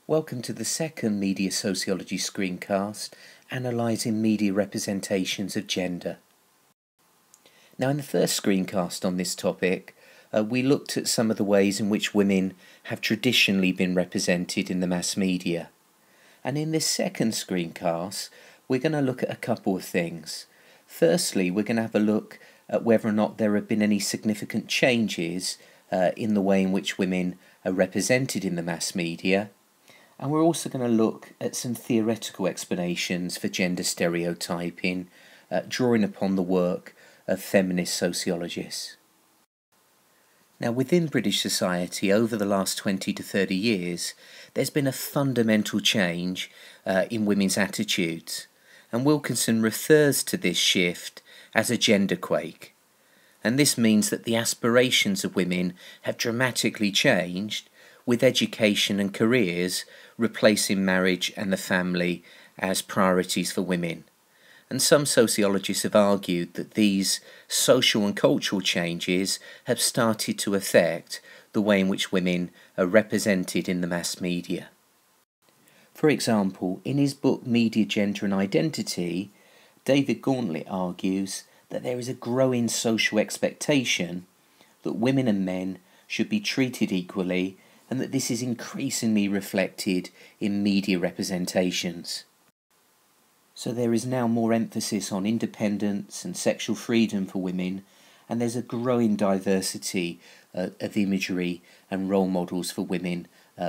Welcome to the second Media Sociology screencast, analysing media representations of gender. Now, in the first screencast on this topic, we looked at some of the ways in which women have traditionally been represented in the mass media. And in this second screencast, we're going to look at a couple of things. Firstly, we're going to have a look at whether or not there have been any significant changes in the way in which women are represented in the mass media. And we're also going to look at some theoretical explanations for gender stereotyping, drawing upon the work of feminist sociologists. Now, within British society, over the last 20 to 30 years, there's been a fundamental change in women's attitudes, and Wilkinson refers to this shift as a gender quake. And this means that the aspirations of women have dramatically changed, with education and careers replacing marriage and the family as priorities for women. And some sociologists have argued that these social and cultural changes have started to affect the way in which women are represented in the mass media. For example, in his book Media, Gender and Identity, David Gauntlet argues that there is a growing social expectation that women and men should be treated equally, and that this is increasingly reflected in media representations. So there is now more emphasis on independence and sexual freedom for women, and there's a growing diversity of imagery and role models for women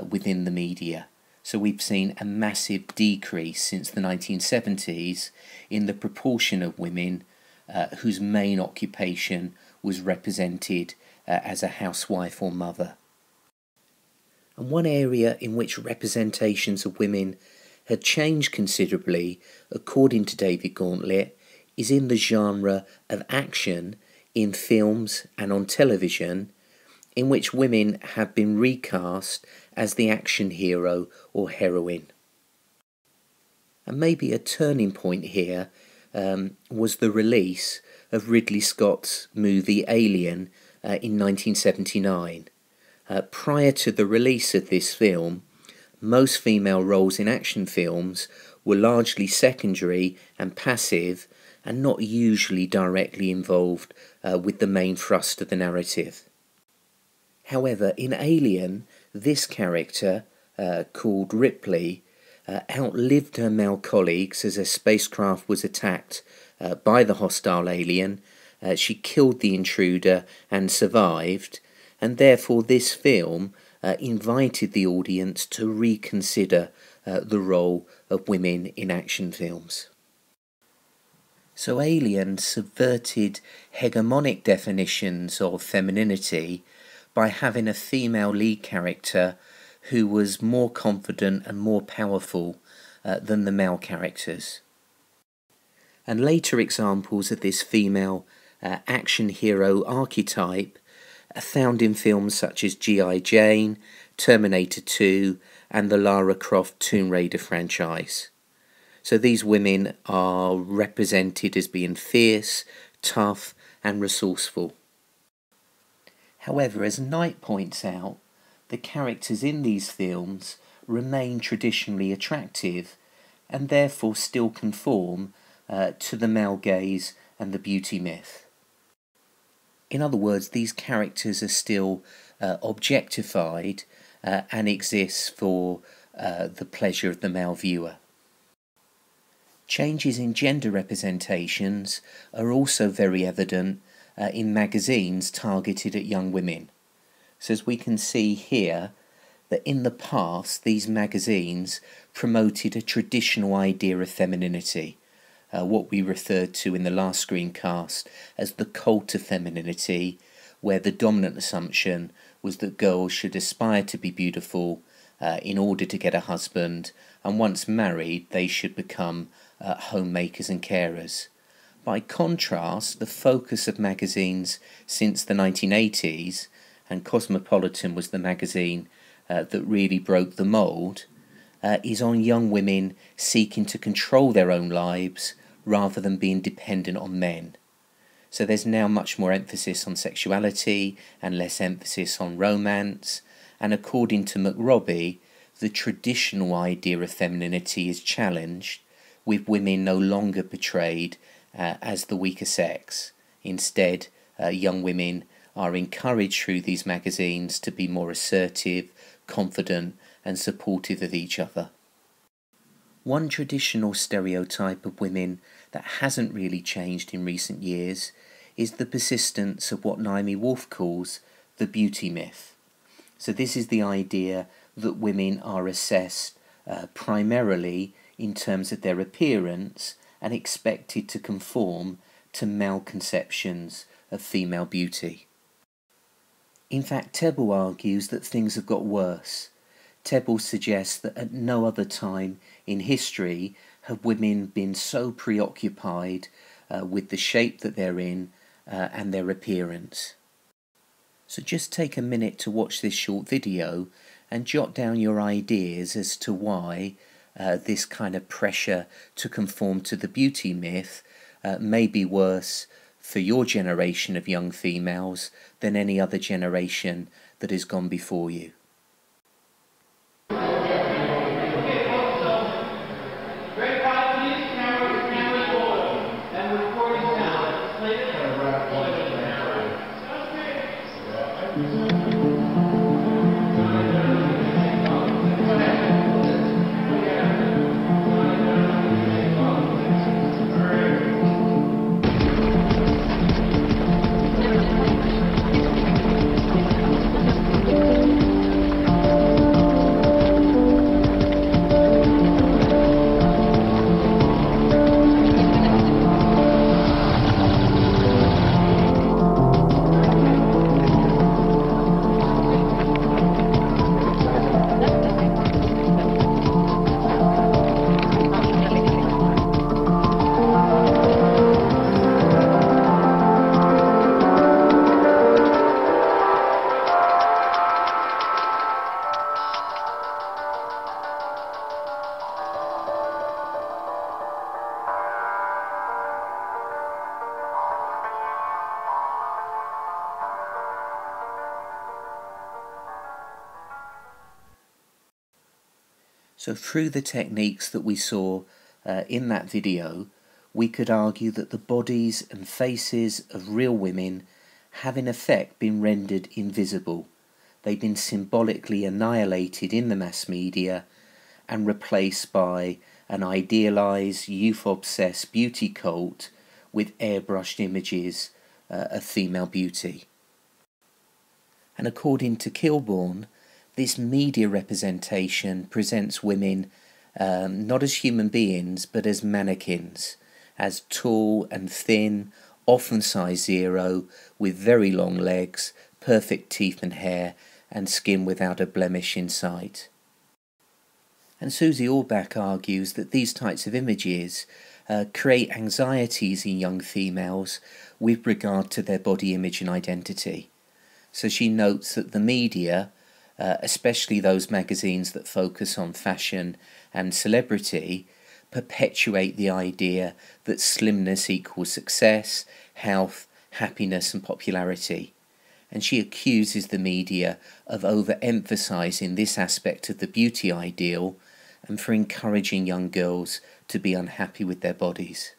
within the media. So we've seen a massive decrease since the 1970s in the proportion of women whose main occupation was represented as a housewife or mother. And one area in which representations of women had changed considerably, according to David Gauntlet, is in the genre of action in films and on television, in which women have been recast as the action hero or heroine. And maybe a turning point here was the release of Ridley Scott's movie Alien in 1979. Prior to the release of this film, most female roles in action films were largely secondary and passive, and not usually directly involved with the main thrust of the narrative. However, in Alien, this character, called Ripley, outlived her male colleagues as her spacecraft was attacked by the hostile alien. She killed the intruder and survived, and therefore this film invited the audience to reconsider the role of women in action films. So Alien subverted hegemonic definitions of femininity by having a female lead character who was more confident and more powerful than the male characters. And later examples of this female action hero archetype are found in films such as G.I. Jane, Terminator 2 and the Lara Croft Tomb Raider franchise. So these women are represented as being fierce, tough and resourceful. However, as Knight points out, the characters in these films remain traditionally attractive and therefore still conform to the male gaze and the beauty myth. In other words, these characters are still objectified and exist for the pleasure of the male viewer. Changes in gender representations are also very evident in magazines targeted at young women. So as we can see here, that in the past these magazines promoted a traditional idea of femininity, what we referred to in the last screencast as the cult of femininity, where the dominant assumption was that girls should aspire to be beautiful in order to get a husband, and once married they should become homemakers and carers. By contrast, the focus of magazines since the 1980s, and Cosmopolitan was the magazine that really broke the mould, is on young women seeking to control their own lives rather than being dependent on men. So there's now much more emphasis on sexuality and less emphasis on romance, and according to McRobbie, the traditional idea of femininity is challenged, with women no longer portrayed as the weaker sex. Instead, young women are encouraged through these magazines to be more assertive, confident and supportive of each other. One traditional stereotype of women that hasn't really changed in recent years is the persistence of what Naomi Wolf calls the beauty myth. So this is the idea that women are assessed primarily in terms of their appearance and expected to conform to male conceptions of female beauty. In fact, Tebel argues that things have got worse. Tebel suggests that at no other time in history have women been so preoccupied with the shape that they're in and their appearance. So just take a minute to watch this short video and jot down your ideas as to why this kind of pressure to conform to the beauty myth may be worse for your generation of young females than any other generation that has gone before you. So through the techniques that we saw in that video, we could argue that the bodies and faces of real women have in effect been rendered invisible. They've been symbolically annihilated in the mass media and replaced by an idealised, youth-obsessed beauty cult with airbrushed images of female beauty. And according to Kilborn, this media representation presents women not as human beings but as mannequins, as tall and thin, often size 0, with very long legs, perfect teeth and hair, and skin without a blemish in sight. And Susie Orbach argues that these types of images create anxieties in young females with regard to their body image and identity. So she notes that the media, especially those magazines that focus on fashion and celebrity, perpetuate the idea that slimness equals success, health, happiness and popularity. And she accuses the media of overemphasizing this aspect of the beauty ideal and for encouraging young girls to be unhappy with their bodies.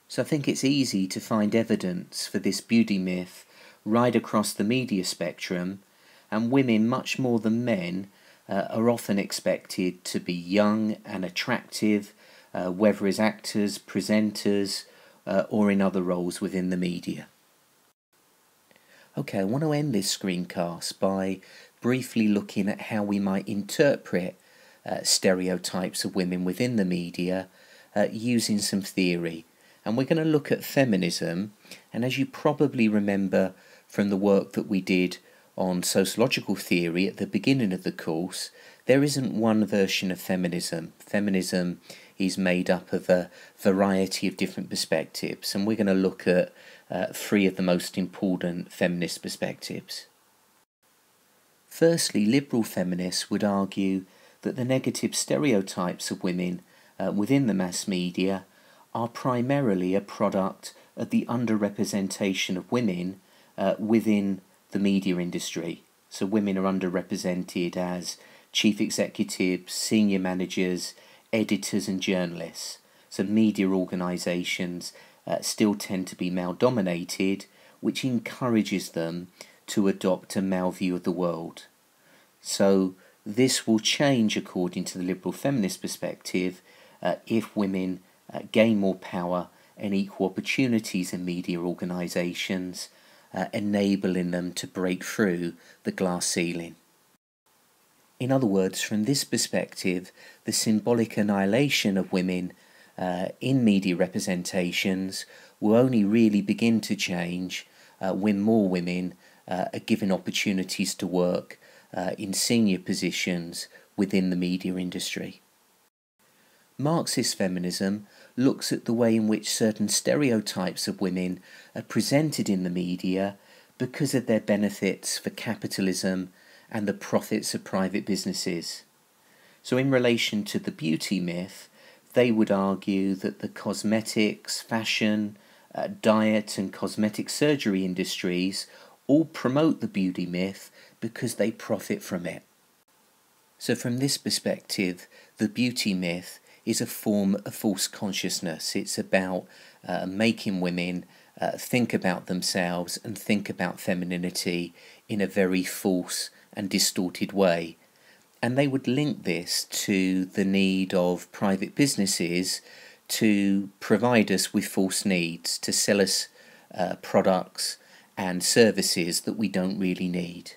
So I think it's easy to find evidence for this beauty myth right across the media spectrum, and women, much more than men, are often expected to be young and attractive, whether as actors, presenters, or in other roles within the media. Okay, I want to end this screencast by briefly looking at how we might interpret stereotypes of women within the media using some theory. And we're going to look at feminism, and as you probably remember from the work that we did on sociological theory at the beginning of the course, there isn't one version of feminism. Feminism is made up of a variety of different perspectives, and we're going to look at 3 of the most important feminist perspectives. Firstly, liberal feminists would argue that the negative stereotypes of women within the mass media are primarily a product of the underrepresentation of women within the media industry. So women are underrepresented as chief executives, senior managers, editors and journalists. So media organisations still tend to be male dominated, which encourages them to adopt a male view of the world. So this will change according to the liberal feminist perspective if women gain more power and equal opportunities in media organisations, enabling them to break through the glass ceiling. In other words, from this perspective, the symbolic annihilation of women in media representations will only really begin to change when more women are given opportunities to work in senior positions within the media industry. Marxist feminism looks at the way in which certain stereotypes of women are presented in the media because of their benefits for capitalism and the profits of private businesses. So in relation to the beauty myth, they would argue that the cosmetics, fashion, diet and cosmetic surgery industries all promote the beauty myth because they profit from it. So from this perspective, the beauty myth is a form of false consciousness. It's about making women think about themselves and think about femininity in a very false and distorted way. And they would link this to the need of private businesses to provide us with false needs, to sell us products and services that we don't really need.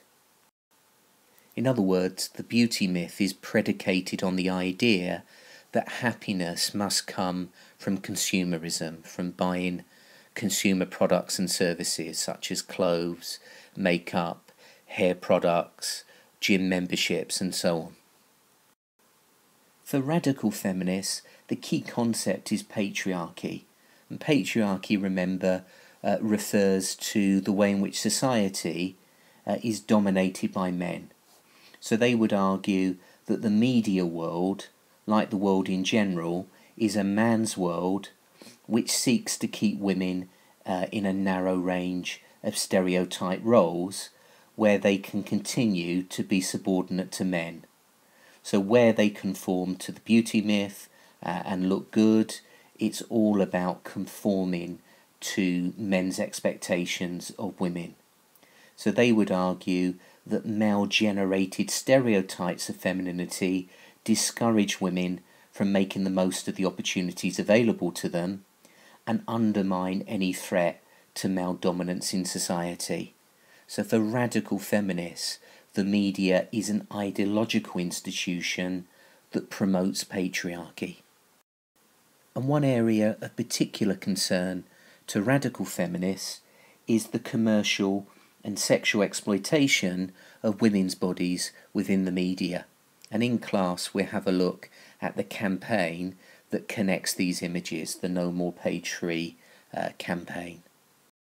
In other words, the beauty myth is predicated on the idea that happiness must come from consumerism, from buying consumer products and services such as clothes, makeup, hair products, gym memberships and so on. For radical feminists, the key concept is patriarchy. And patriarchy, remember, refers to the way in which society is dominated by men. So they would argue that the media world, like the world in general, is a man's world which seeks to keep women in a narrow range of stereotype roles where they can continue to be subordinate to men. So where they conform to the beauty myth and look good, it's all about conforming to men's expectations of women. So they would argue that male-generated stereotypes of femininity discourage women from making the most of the opportunities available to them and undermine any threat to male dominance in society. So for radical feminists, the media is an ideological institution that promotes patriarchy. And one area of particular concern to radical feminists is the commercial and sexual exploitation of women's bodies within the media. And in class we'll have a look at the campaign that connects these images, the No More Page 3 campaign.